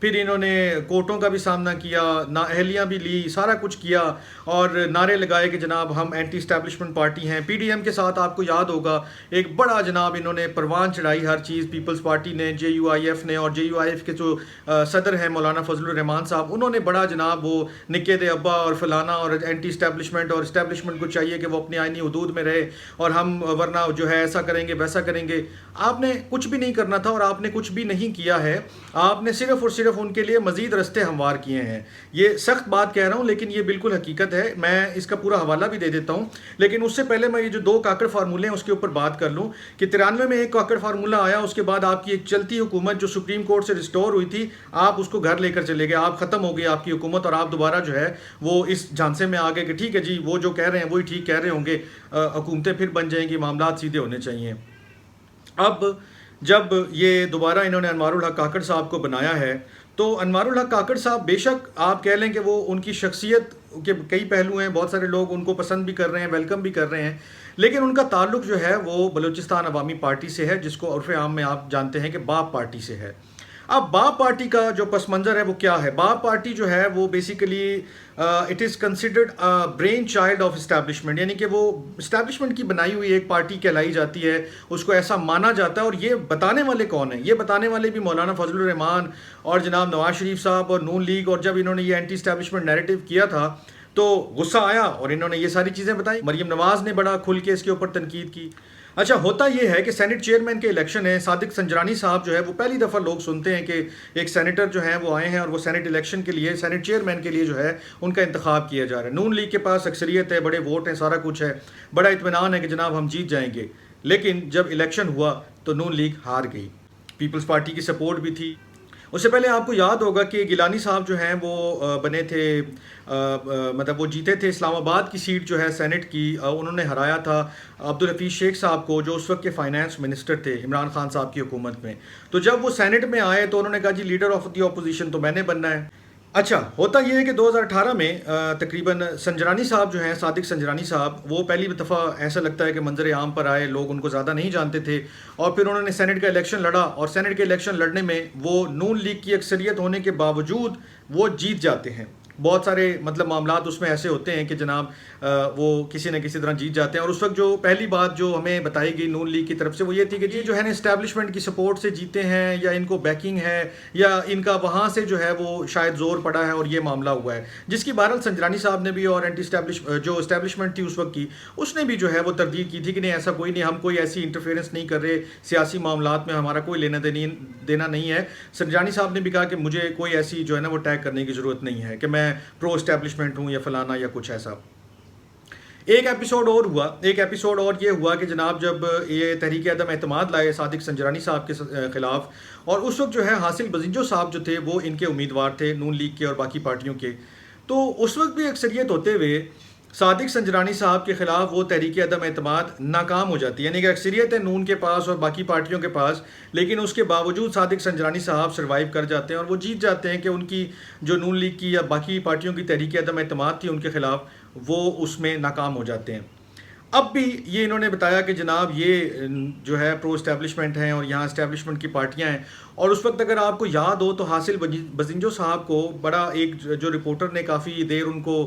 پھر انہوں نے کورٹوں کا بھی سامنا کیا، نااہلیاں بھی لی، سارا کچھ کیا اور نعرے لگائے کہ جناب ہم اینٹی اسٹیبلشمنٹ پارٹی ہیں۔ پی ڈی ایم کے ساتھ آپ کو یاد ہوگا ایک بڑا جناب انہوں نے پروان چڑھائی ہر چیز، پیپلز پارٹی نے، جے یو آئی ایف نے، اور جے یو آئی ایف کے جو صدر ہیں مولانا فضل الرحمان صاحب، انہوں نے بڑا جناب وہ نکے دے ابا اور فلانا اور اینٹی اسٹیبلشمنٹ، اور اسٹیبلشمنٹ کو چاہیے کہ وہ اپنی آئینی حدود میں رہے اور ہم ورنہ جو ہے ایسا کریں گے ویسا کریں گے۔ آپ نے کچھ بھی نہیں کرنا تھا اور آپ نے کچھ بھی نہیں کیا ہے، آپ نے صرف اور صرف ان کے لیے مزید رستے ہموار کیے ہیں۔ یہ سخت بات کہہ رہا ہوں لیکن یہ بالکل حقیقت ہے، میں اس کا پورا حوالہ بھی دے دیتا ہوں، لیکن اس سے پہلے میں یہ جو 2 کاکڑ فارمولے ہیں اس کے اوپر بات کر لوں کہ 93 میں ایک کاکڑ فارمولہ آیا، اس کے بعد آپ کی ایک چلتی حکومت جو سپریم کورٹ سے ریسٹور ہوئی تھی، آپ اس کو گھر لے کر چلے گئے، آپ ختم ہو گئی آپ کی حکومت، اور آپ دوبارہ جو ہے وہ اس جھانسے میں آ گئے کہ ٹھیک ہے جی وہ جو کہہ رہے ہیں وہی ٹھیک کہہ رہے ہوں گے، حکومتیں پھر بن جائیں گی، معاملات سیدھے ہونے چاہیے۔ اب جب یہ دوبارہ انہوں نے انوار الحق کاکڑ صاحب کو بنایا ہے تو انوار الحق کاکڑ صاحب بے شک آپ کہہ لیں کہ وہ ان کی شخصیت کے کئی پہلو ہیں، بہت سارے لوگ ان کو پسند بھی کر رہے ہیں، ویلکم بھی کر رہے ہیں، لیکن ان کا تعلق جو ہے وہ بلوچستان عوامی پارٹی سے ہے، جس کو عرف عام میں آپ جانتے ہیں کہ باپ پارٹی سے ہے۔ اب باپ پارٹی کا جو پس منظر ہے وہ کیا ہے؟ باپ پارٹی جو ہے وہ basically it is considered brain child of establishment, یعنی کہ وہ اسٹیبلشمنٹ کی بنائی ہوئی ایک پارٹی کہلائی جاتی ہے، اس کو ایسا مانا جاتا ہے۔ اور یہ بتانے والے کون ہیں؟ یہ بتانے والے بھی مولانا فضل الرحمان اور جناب نواز شریف صاحب اور نون لیگ، اور جب انہوں نے یہ اینٹی اسٹیبلشمنٹ نیریٹو کیا تھا تو غصہ آیا اور انہوں نے یہ ساری چیزیں بتائیں۔ مریم نواز نے بڑا کھل کے اس کے اوپر تنقید کی۔ اچھا ہوتا یہ ہے کہ سینٹ چیئرمین کے الیکشن ہے، صادق سنجرانی صاحب جو ہے وہ پہلی دفعہ لوگ سنتے ہیں کہ ایک سینیٹر جو ہیں وہ آئے ہیں اور وہ سینٹ الیکشن کے لیے، سینٹ چیئرمین کے لیے جو ہے ان کا انتخاب کیا جا رہا ہے۔ نون لیگ کے پاس اکثریت ہے، بڑے ووٹ ہیں، سارا کچھ ہے، بڑا اطمینان ہے کہ جناب ہم جیت جائیں گے، لیکن جب الیکشن ہوا تو نون لیگ ہار گئی۔ پیپلز پارٹی کی سپورٹ بھی تھی۔ اس سے پہلے آپ کو یاد ہوگا کہ گیلانی صاحب جو ہیں وہ بنے تھے، مطلب وہ جیتے تھے اسلام آباد کی سیٹ جو ہے سینٹ کی، انہوں نے ہرایا تھا عبدالحفیظ شیخ صاحب کو جو اس وقت کے فائنانس منسٹر تھے عمران خان صاحب کی حکومت میں۔ تو جب وہ سینٹ میں آئے تو انہوں نے کہا جی لیڈر آف دی اپوزیشن تو میں نے بننا ہے۔ اچھا ہوتا یہ ہے کہ 2018 میں تقریباً سنجرانی صاحب جو ہیں، صادق سنجرانی صاحب، وہ پہلی دفعہ ایسا لگتا ہے کہ منظر عام پر آئے، لوگ ان کو زیادہ نہیں جانتے تھے، اور پھر انہوں نے سینٹ کا الیکشن لڑا، اور سینٹ کے الیکشن لڑنے میں وہ نون لیگ کی اکثریت ہونے کے باوجود وہ جیت جاتے ہیں۔ بہت سارے مطلب معاملات اس میں ایسے ہوتے ہیں کہ جناب وہ کسی نہ کسی طرح جیت جاتے ہیں، اور اس وقت جو پہلی بات جو ہمیں بتائی گئی نون لیگ کی طرف سے وہ یہ تھی کہ یہ جو ہے نا اسٹیبلشمنٹ کی سپورٹ سے جیتے ہیں، یا ان کو بیکنگ ہے، یا ان کا وہاں سے جو ہے وہ شاید زور پڑا ہے اور یہ معاملہ ہوا ہے، جس کی بہرحال سنجرانی صاحب نے بھی اور اینٹی جو اسٹیبلشمنٹ تھی اس وقت کی، اس نے بھی جو ہے وہ تردید کی تھی کہ نہیں ایسا کوئی نہیں، ہم کوئی ایسی انٹرفیئرنس نہیں کر رہے سیاسی معاملات میں، ہمارا کوئی لینا دینا نہیں ہے۔ سنجرانی صاحب نے بھی کہا کہ مجھے کوئی ایسی جو ہے نا وہ ٹیگ کرنے کی ضرورت نہیں ہے کہ میں پرو اسٹیبلشمنٹ ہوں یا فلانا یا کچھ ایسا۔ ایک ایپیسوڈ اور یہ ہوا کہ جناب جب یہ تحریک عدم اعتماد لائے صادق سنجرانی صاحب کے خلاف، اور اس وقت جو ہے حاصل بزنجو صاحب جو تھے وہ ان کے امیدوار تھے نون لیگ کے اور باقی پارٹیوں کے، تو اس وقت بھی اکثریت ہوتے ہوئے صادق سنجرانی صاحب کے خلاف وہ تحریک عدم اعتماد ناکام ہو جاتی ہے، یعنی کہ اکثریت ہے نون کے پاس اور باقی پارٹیوں کے پاس، لیکن اس کے باوجود صادق سنجرانی صاحب سروائیو کر جاتے ہیں اور وہ جیت جاتے ہیں کہ ان کی جو نون لیگ کی یا باقی پارٹیوں کی تحریک عدم اعتماد تھی ان کے خلاف، وہ اس میں ناکام ہو جاتے ہیں۔ اب بھی یہ انہوں نے بتایا کہ جناب یہ جو ہے پرو اسٹیبلشمنٹ ہیں اور یہاں اسٹیبلشمنٹ کی پارٹیاں ہیں، اور اس وقت اگر آپ کو یاد ہو تو حاصل بزنجو صاحب کو بڑا ایک جو رپورٹر نے کافی دیر ان کو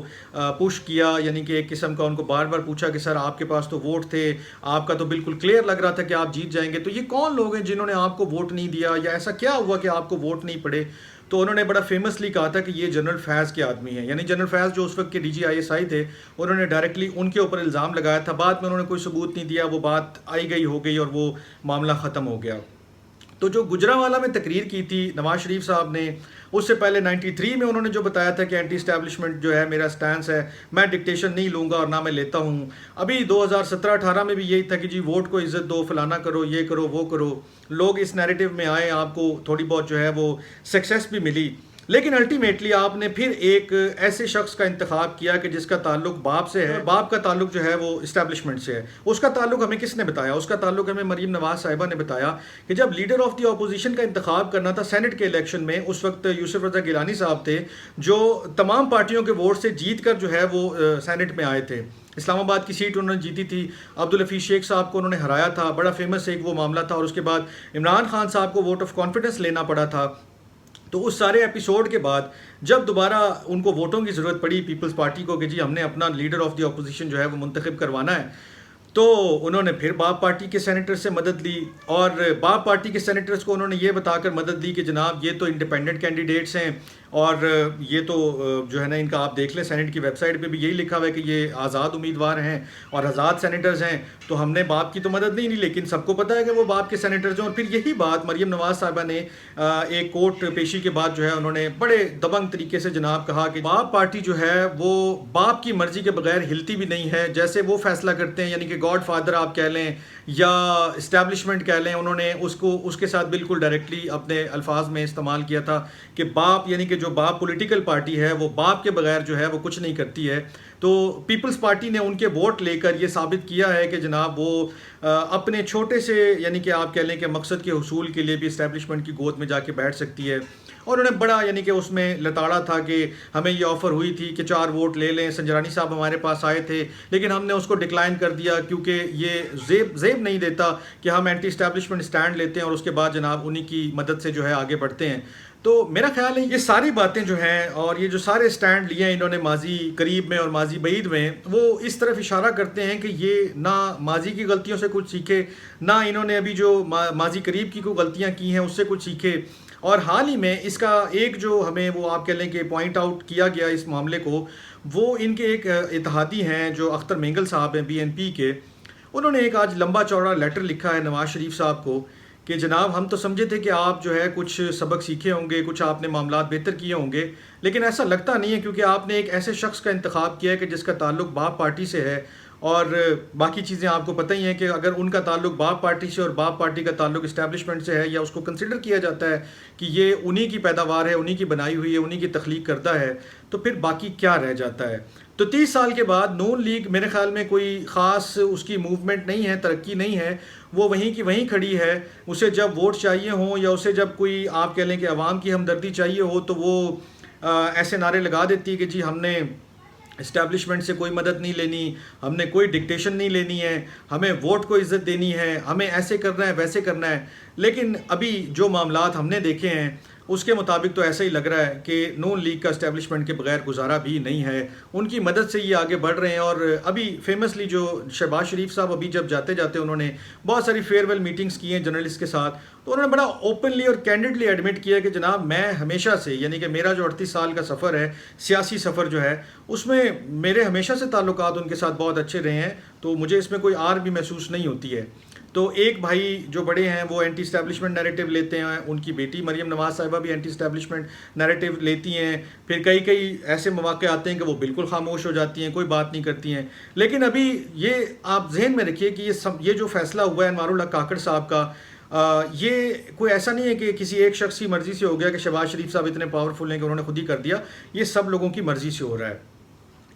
پش کیا، یعنی کہ ایک قسم کا ان کو بار بار پوچھا کہ سر آپ کے پاس تو ووٹ تھے، آپ کا تو بالکل کلیئر لگ رہا تھا کہ آپ جیت جائیں گے، تو یہ کون لوگ ہیں جنہوں نے آپ کو ووٹ نہیں دیا، یا ایسا کیا ہوا کہ آپ کو ووٹ نہیں پڑے؟ تو انہوں نے بڑا فیمسلی کہا تھا کہ یہ جنرل فیض کے آدمی ہیں، یعنی جنرل فیض جو اس وقت کے D G I S I تھے، انہوں نے ڈائریکٹلی ان کے اوپر الزام لگایا تھا، بعد میں انہوں نے کوئی ثبوت نہیں دیا، وہ بات آئی گئی ہو گئی اور وہ معاملہ ختم ہو گیا۔ تو جو گجرانوالہ میں تقریر کی تھی نواز شریف صاحب نے، اس سے پہلے 93 میں انہوں نے جو بتایا تھا کہ اینٹی اسٹیبلشمنٹ جو ہے میرا سٹانس ہے، میں ڈکٹیشن نہیں لوں گا اور نہ میں لیتا ہوں۔ ابھی 2017-18 میں بھی یہی تھا کہ جی ووٹ کو عزت دو، فلانا کرو، یہ کرو، وہ کرو، لوگ اس نیریٹو میں آئے، آپ کو تھوڑی بہت جو ہے وہ سکسیس بھی ملی، لیکن الٹیمیٹلی آپ نے پھر ایک ایسے شخص کا انتخاب کیا کہ جس کا تعلق باپ سے ہے، باپ کا تعلق جو ہے وہ اسٹیبلشمنٹ سے ہے۔ اس کا تعلق ہمیں کس نے بتایا؟ اس کا تعلق ہمیں مریم نواز صاحبہ نے بتایا کہ جب لیڈر آف دی اپوزیشن کا انتخاب کرنا تھا سینٹ کے الیکشن میں، اس وقت یوسف رضا گیلانی صاحب تھے جو تمام پارٹیوں کے ووٹ سے جیت کر جو ہے وہ سینٹ میں آئے تھے، اسلام آباد کی سیٹ انہوں نے جیتی تھی، عبدالحفیظ شیخ صاحب کو انہوں نے ہرایا تھا، بڑا فیمس ایک وہ معاملہ تھا، اور اس کے بعد عمران خان صاحب کو ووٹ آف کانفیڈنس لینا پڑا تھا۔ تو اس سارے ایپیسوڈ کے بعد جب دوبارہ ان کو ووٹوں کی ضرورت پڑی پیپلز پارٹی کو کہ جی ہم نے اپنا لیڈر آف دی اپوزیشن جو ہے وہ منتخب کروانا ہے، تو انہوں نے پھر باپ پارٹی کے سینیٹر سے مدد لی، اور باپ پارٹی کے سینیٹرز کو انہوں نے یہ بتا کر مدد لی کہ جناب یہ تو انڈیپینڈنٹ کینڈیڈیٹس ہیں، اور یہ تو جو ہے نا ان کا آپ دیکھ لیں سینٹ کی ویب سائٹ پہ بھی یہی لکھا ہوا ہے کہ یہ آزاد امیدوار ہیں اور آزاد سینیٹرز ہیں، تو ہم نے باپ کی تو مدد نہیں لی، لیکن سب کو پتہ ہے کہ وہ باپ کے سینیٹرز ہیں۔ اور پھر یہی بات مریم نواز صاحبہ نے ایک کورٹ پیشی کے بعد جو ہے انہوں نے بڑے دبنگ طریقے سے جناب کہا کہ باپ پارٹی جو ہے وہ باپ کی مرضی کے بغیر ہلتی بھی نہیں ہے، جیسے وہ فیصلہ کرتے ہیں، یعنی کہ گاڈ فادر آپ کہہ لیں یا اسٹیبلشمنٹ کہہ لیں، انہوں نے اس کے ساتھ بالکل ڈائریکٹلی اپنے الفاظ میں استعمال کیا تھا کہ باپ، یعنی کہ جو باپ پولیٹیکل پارٹی ہے وہ باپ کے بغیر جو ہے وہ کچھ نہیں کرتی ہے۔ تو پیپلز پارٹی نے ان کے ووٹ لے کر یہ ثابت کیا ہے کہ جناب وہ اپنے چھوٹے سے، یعنی کہ آپ کہہ لیں کہ مقصد کے حصول کے لیے بھی اسٹیبلشمنٹ کی گود میں جا کے بیٹھ سکتی ہے۔ اور انہیں بڑا یعنی کہ اس میں لتاڑا تھا کہ ہمیں یہ آفر ہوئی تھی کہ 4 ووٹ لے لیں، سنجرانی صاحب ہمارے پاس آئے تھے لیکن ہم نے اس کو ڈکلائن کر دیا کیونکہ یہ زیب نہیں دیتا کہ ہم اینٹی اسٹیبلشمنٹ سٹینڈ لیتے ہیں اور اس کے بعد جناب انہی کی مدد سے جو ہے آگے بڑھتے ہیں۔ تو میرا خیال ہے یہ ساری باتیں جو ہیں اور یہ جو سارے سٹینڈ لیے ہیں انہوں نے ماضی قریب میں اور ماضی بعید میں، وہ اس طرف اشارہ کرتے ہیں کہ یہ نہ ماضی کی غلطیوں سے کچھ سیکھے، نہ انہوں نے ابھی جو ماضی قریب کی کوئی غلطیاں کی ہیں اس سے کچھ سیکھے۔ اور حال ہی میں اس کا ایک جو ہمیں وہ آپ کہہ لیں کہ پوائنٹ آؤٹ کیا گیا اس معاملے کو، وہ ان کے ایک اتحادی ہیں جو اختر مینگل صاحب ہیں BNP کے، انہوں نے ایک آج لمبا چوڑا لیٹر لکھا ہے نواز شریف صاحب کو کہ جناب ہم تو سمجھے تھے کہ آپ جو ہے کچھ سبق سیکھے ہوں گے، کچھ آپ نے معاملات بہتر کیے ہوں گے، لیکن ایسا لگتا نہیں ہے کیونکہ آپ نے ایک ایسے شخص کا انتخاب کیا ہے کہ جس کا تعلق باپ پارٹی سے ہے، اور باقی چیزیں آپ کو پتہ ہی ہیں کہ اگر ان کا تعلق باپ پارٹی سے اور باپ پارٹی کا تعلق اسٹیبلشمنٹ سے ہے یا اس کو کنسیڈر کیا جاتا ہے کہ یہ انہی کی پیداوار ہے، انہی کی بنائی ہوئی ہے، انہی کی تخلیق کردہ ہے، تو پھر باقی کیا رہ جاتا ہے؟ تو 30 سال کے بعد نون لیگ میرے خیال میں کوئی خاص اس کی موومنٹ نہیں ہے، ترقی نہیں ہے، وہ وہیں کی وہیں کھڑی ہے۔ اسے جب ووٹ چاہیے ہوں یا اسے جب کوئی آپ کہہ لیں کہ عوام کی ہمدردی چاہیے ہو تو وہ ایسے نعرے لگا دیتی ہے کہ جی ہم نے اسٹیبلشمنٹ سے کوئی مدد نہیں لینی، ہم نے کوئی ڈکٹیشن نہیں لینی ہے، ہمیں ووٹ کو عزت دینی ہے، ہمیں ایسے کرنا ہے ویسے کرنا ہے۔ لیکن ابھی جو معاملات ہم نے دیکھے ہیں اس کے مطابق تو ایسا ہی لگ رہا ہے کہ نون لیگ کا اسٹیبلشمنٹ کے بغیر گزارا بھی نہیں ہے، ان کی مدد سے یہ آگے بڑھ رہے ہیں۔ اور ابھی فیمسلی جو شہباز شریف صاحب ابھی جب جاتے جاتے انہوں نے بہت ساری فیئر ویل میٹنگز کی ہیں جرنلسٹ کے ساتھ، تو انہوں نے بڑا اوپنلی اور کینڈڈلی ایڈمٹ کیا کہ جناب میں ہمیشہ سے، یعنی کہ میرا جو 38 سال کا سفر ہے، سیاسی سفر جو ہے، اس میں میرے ہمیشہ سے تعلقات ان کے ساتھ بہت اچھے رہے ہیں، تو مجھے اس میں کوئی آر بھی محسوس نہیں ہوتی ہے۔ تو ایک بھائی جو بڑے ہیں وہ اینٹی اسٹیبلشمنٹ نیریٹو لیتے ہیں، ان کی بیٹی مریم نواز صاحبہ بھی اینٹی اسٹیبلشمنٹ نیریٹو لیتی ہیں، پھر کئی ایسے مواقع آتے ہیں کہ وہ بالکل خاموش ہو جاتی ہیں، کوئی بات نہیں کرتی ہیں۔ لیکن ابھی یہ آپ ذہن میں رکھیے کہ یہ جو فیصلہ ہوا ہے انوار الحق کاکڑ صاحب کا، یہ کوئی ایسا نہیں ہے کہ کسی ایک شخص کی مرضی سے ہو گیا کہ شہباز شریف صاحب اتنے پاورفل ہیں کہ انہوں نے خود ہی کر دیا، یہ سب لوگوں کی مرضی سے ہو رہا ہے۔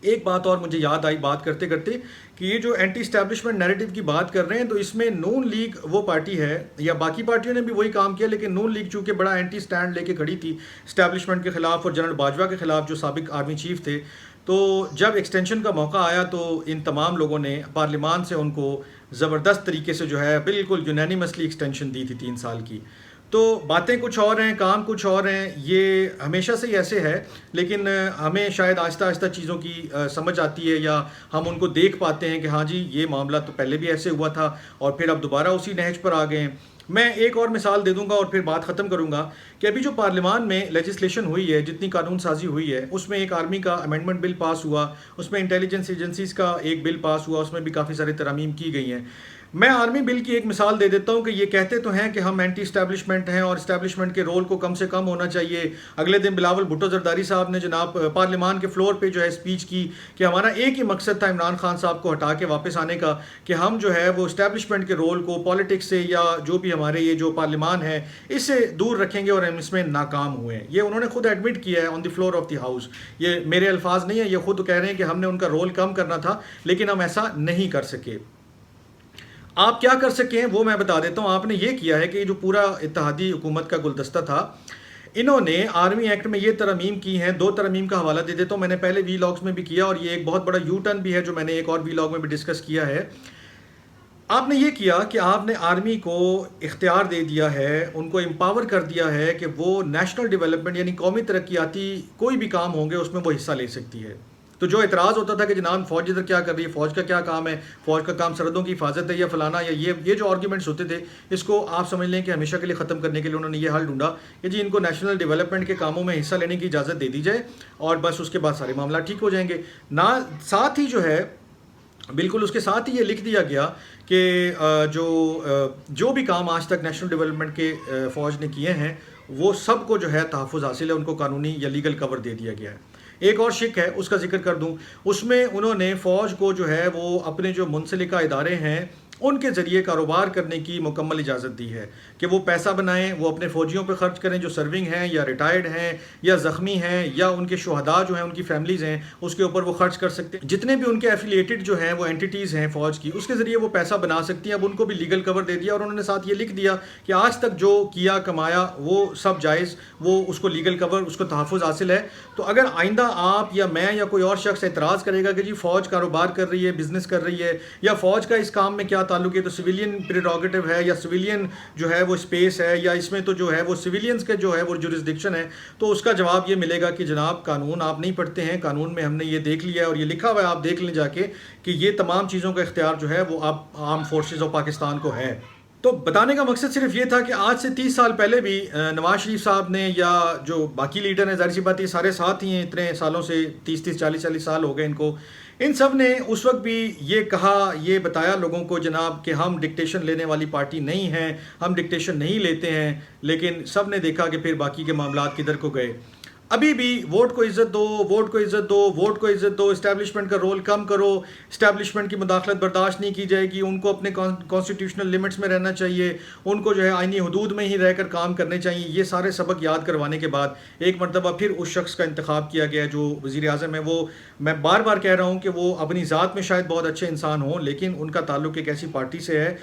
ایک بات اور مجھے یاد آئی بات کرتے کرتے کہ یہ جو اینٹی اسٹیبلشمنٹ نیریٹو کی بات کر رہے ہیں، تو اس میں نون لیگ وہ پارٹی ہے، یا باقی پارٹیوں نے بھی وہی کام کیا، لیکن نون لیگ چونکہ بڑا اینٹی سٹینڈ لے کے کھڑی تھی اسٹیبلشمنٹ کے خلاف اور جنرل باجوہ کے خلاف جو سابق آرمی چیف تھے، تو جب ایکسٹینشن کا موقع آیا تو ان تمام لوگوں نے پارلیمان سے ان کو زبردست طریقے سے جو ہے بالکل یونینیمسلی ایکسٹینشن دی تھی 3 سال کی۔ تو باتیں کچھ اور ہیں، کام کچھ اور ہیں، یہ ہمیشہ سے ہی ایسے ہے، لیکن ہمیں شاید آہستہ آہستہ چیزوں کی سمجھ آتی ہے یا ہم ان کو دیکھ پاتے ہیں کہ ہاں جی یہ معاملہ تو پہلے بھی ایسے ہوا تھا اور پھر اب دوبارہ اسی نہج پر آ گئے ہیں۔ میں ایک اور مثال دے دوں گا اور پھر بات ختم کروں گا کہ ابھی جو پارلیمان میں لیجسلیشن ہوئی ہے، جتنی قانون سازی ہوئی ہے، اس میں ایک آرمی کا امینڈمنٹ بل پاس ہوا، اس میں انٹیلیجنس ایجنسیز کا ایک بل پاس ہوا، اس میں بھی کافی سارے ترامیم کی گئی ہیں۔ میں آرمی بل کی ایک مثال دے دیتا ہوں کہ یہ کہتے تو ہیں کہ ہم اینٹی اسٹیبلشمنٹ ہیں اور اسٹیبلشمنٹ کے رول کو کم سے کم ہونا چاہیے۔ اگلے دن بلاول بھٹو زرداری صاحب نے جناب پارلیمان کے فلور پہ جو ہے اسپیچ کی کہ ہمارا ایک ہی مقصد تھا عمران خان صاحب کو ہٹا کے واپس آنے کا، کہ ہم جو ہے وہ اسٹیبلشمنٹ کے رول کو پالیٹکس سے یا جو بھی ہمارے یہ جو پارلیمان ہے اس سے دور رکھیں گے، اور ہم اس میں ناکام ہوئے ہیں۔ یہ انہوں نے خود ایڈمٹ کیا ہے آن دی فلور آف دی ہاؤس، یہ میرے الفاظ نہیں ہیں، یہ خود کہہ رہے ہیں کہ ہم نے ان کا رول کم کرنا تھا لیکن ہم ایسا نہیں کر سکے۔ آپ کیا کر سکیں وہ میں بتا دیتا ہوں۔ آپ نے یہ کیا ہے کہ جو پورا اتحادی حکومت کا گلدستہ تھا، انہوں نے آرمی ایکٹ میں یہ ترامیم کی ہیں۔ 2 ترامیم کا حوالہ دے دیتا ہوں، میں نے پہلے وی لاگز میں بھی کیا اور یہ ایک بہت بڑا یو ٹرن بھی ہے جو میں نے ایک اور وی لاگ میں بھی ڈسکس کیا ہے۔ آپ نے یہ کیا کہ آپ نے آرمی کو اختیار دے دیا ہے، ان کو امپاور کر دیا ہے کہ وہ نیشنل ڈیولپمنٹ یعنی قومی ترقیاتی کوئی بھی کام ہوں گے اس میں وہ حصہ لے سکتی ہے۔ تو جو اعتراض ہوتا تھا کہ جناب فوج ادھر کیا کر رہی ہے، فوج کا کیا کام ہے، فوج کا کام سرحدوں کی حفاظت ہے یا فلانا یا یہ جو آرگیومنٹس ہوتے تھے، اس کو آپ سمجھ لیں کہ ہمیشہ کے لیے ختم کرنے کے لیے انہوں نے یہ حل ڈھونڈا کہ جی ان کو نیشنل ڈیولپمنٹ کے کاموں میں حصہ لینے کی اجازت دے دی جائے اور بس اس کے بعد سارے معاملات ٹھیک ہو جائیں گے۔ نہ ساتھ ہی جو ہے بالکل اس کے ساتھ ہی یہ لکھ دیا گیا کہ جو بھی کام آج تک نیشنل ڈیولپمنٹ کے فوج نے کیے ہیں وہ سب کو جو ہے تحفظ حاصل ہے، ان کو قانونی یا لیگل کور دے دیا گیا ہے۔ ایک اور شک ہے اس کا ذکر کر دوں، اس میں انہوں نے فوج کو جو ہے وہ اپنے جو منسلکہ ادارے ہیں ان کے ذریعے کاروبار کرنے کی مکمل اجازت دی ہے کہ وہ پیسہ بنائیں، وہ اپنے فوجیوں پہ خرچ کریں جو سرونگ ہیں یا ریٹائرڈ ہیں یا زخمی ہیں یا ان کے شہداء جو ہیں ان کی فیملیز ہیں، اس کے اوپر وہ خرچ کر سکتے ہیں۔ جتنے بھی ان کے ایفیلیٹڈ جو ہیں وہ اینٹیٹیز ہیں فوج کی، اس کے ذریعے وہ پیسہ بنا سکتی ہیں۔ اب ان کو بھی لیگل کور دے دیا اور انہوں نے ساتھ یہ لکھ دیا کہ آج تک جو کیا کمایا وہ سب جائز، وہ اس کو لیگل کور، اس کو تحفظ حاصل ہے۔ تو اگر آئندہ آپ یا میں یا کوئی اور شخص اعتراض کرے گا کہ جی فوج کاروبار کر رہی ہے، بزنس کر رہی ہے یا فوج کا اس کام میں کیا تعلق ہے، تو سویلین پریروگیٹو ہے یا سویلین جو ہے وہ اسپیس ہے یا اس میں تو جو ہے وہ سویلینز کے جو ہے وہ جورسڈکشن ہے، تو اس کا جواب یہ ملے گا کہ جناب قانون آپ نہیں پڑھتے ہیں، قانون میں ہم نے یہ دیکھ لیا ہے اور یہ لکھا ہوا ہے، آپ دیکھ لیں جا کے کہ یہ تمام چیزوں کا اختیار جو ہے وہ آپ آرم فورسز آف پاکستان کو ہے۔ تو بتانے کا مقصد صرف یہ تھا کہ آج سے 30 سال پہلے بھی نواز شریف صاحب نے یا جو باقی لیڈر ہیں، ظاہر سی بات یہ سارے ساتھ ہی ہیں، اتنے سالوں سے 30 40 سال ہو گئے ان سب نے اس وقت بھی یہ کہا، یہ بتایا لوگوں کو جناب کہ ہم ڈکٹیشن لینے والی پارٹی نہیں ہیں، ہم ڈکٹیشن نہیں لیتے ہیں، لیکن سب نے دیکھا کہ پھر باقی کے معاملات کدھر کو گئے۔ ابھی بھی ووٹ کو عزت دو، ووٹ کو عزت دو، ووٹ کو عزت دو، اسٹیبلشمنٹ کا رول کم کرو، اسٹیبلشمنٹ کی مداخلت برداشت نہیں کی جائے گی، ان کو اپنے کانسٹیٹیوشنل لمٹس میں رہنا چاہیے، ان کو جو ہے آئینی حدود میں ہی رہ کر کام کرنے چاہیے۔ یہ سارے سبق یاد کروانے کے بعد ایک مرتبہ پھر اس شخص کا انتخاب کیا گیا جو وزیر اعظم ہے۔ وہ میں بار بار کہہ رہا ہوں کہ وہ اپنی ذات میں شاید بہت اچھے انسان ہوں، لیکن ان کا تعلق ایک ایسی پارٹی سے ہے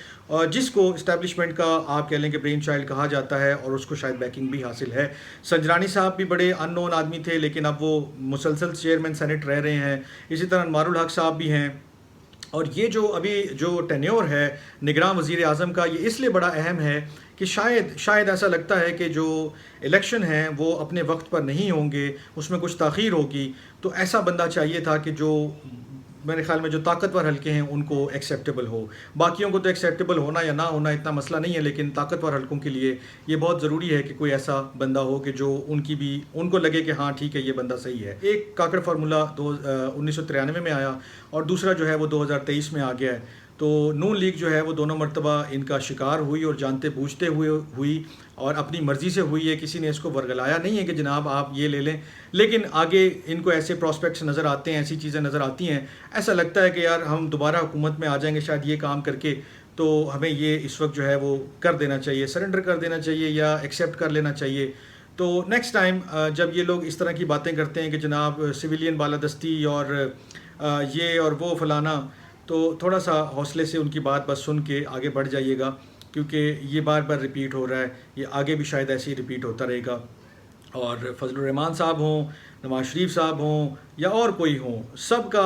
جس کو اسٹیبلشمنٹ کا آپ کہہ لیں کہ برین چائلڈ کہا جاتا ہے اور اس کو شاید بیکنگ بھی حاصل ہے۔ سنجرانی صاحب بھی بڑے ان نون آدمی تھے لیکن اب وہ مسلسل چیئرمین سینٹ رہ رہے ہیں، اسی طرح انوار الحق صاحب بھی ہیں۔ اور یہ جو ابھی جو ٹینیور ہے نگراں وزیر اعظم کا، یہ اس لیے بڑا اہم ہے کہ شاید ایسا لگتا ہے کہ جو الیکشن ہیں وہ اپنے وقت پر نہیں ہوں گے، اس میں کچھ تاخیر ہوگی، تو ایسا بندہ چاہیے تھا کہ جو میرے خیال میں جو طاقتور حلقے ہیں ان کو ایکسیپٹیبل ہو۔ باقیوں کو تو ایکسیپٹیبل ہونا یا نہ ہونا اتنا مسئلہ نہیں ہے، لیکن طاقتور حلقوں کے لیے یہ بہت ضروری ہے کہ کوئی ایسا بندہ ہو کہ جو ان کو لگے کہ ہاں ٹھیک ہے یہ بندہ صحیح ہے۔ ایک کاکڑ فارمولہ 1993 میں آیا اور دوسرا جو ہے وہ 2023 میں آ گیا ہے۔ تو نون لیگ جو ہے وہ دونوں مرتبہ ان کا شکار ہوئی اور جانتے بوجھتے ہوئی اور اپنی مرضی سے ہوئی ہے، کسی نے اس کو ورگلایا نہیں ہے کہ جناب آپ یہ لے لیں، لیکن آگے ان کو ایسے پراسپیکٹس نظر آتے ہیں، ایسی چیزیں نظر آتی ہیں، ایسا لگتا ہے کہ یار ہم دوبارہ حکومت میں آ جائیں گے شاید یہ کام کر کے، تو ہمیں یہ اس وقت جو ہے وہ کر دینا چاہیے، سرنڈر کر دینا چاہیے یا ایکسیپٹ کر لینا چاہیے۔ تو نیکسٹ ٹائم جب یہ لوگ اس طرح کی باتیں کرتے ہیں کہ جناب سویلین بالادستی اور یہ اور وہ فلانا، تو تھوڑا سا حوصلے سے ان کی بات بس سن کے آگے بڑھ جائیے گا، کیونکہ یہ بار بار ریپیٹ ہو رہا ہے، یہ آگے بھی شاید ایسے ہی ریپیٹ ہوتا رہے گا۔ اور فضل الرحمان صاحب ہوں، نواز شریف صاحب ہوں یا اور کوئی ہوں، سب کا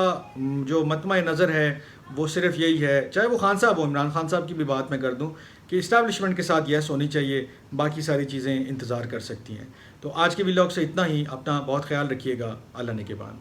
جو مطمع نظر ہے وہ صرف یہی ہے، چاہے وہ خان صاحب ہوں، عمران خان صاحب کی بھی بات میں کر دوں کہ اسٹیبلشمنٹ کے ساتھ یس ہونی چاہیے، باقی ساری چیزیں انتظار کر سکتی ہیں۔ تو آج کے ولاگ سے اتنا ہی، اپنا بہت خیال رکھیے گا، اللہ نگہبان۔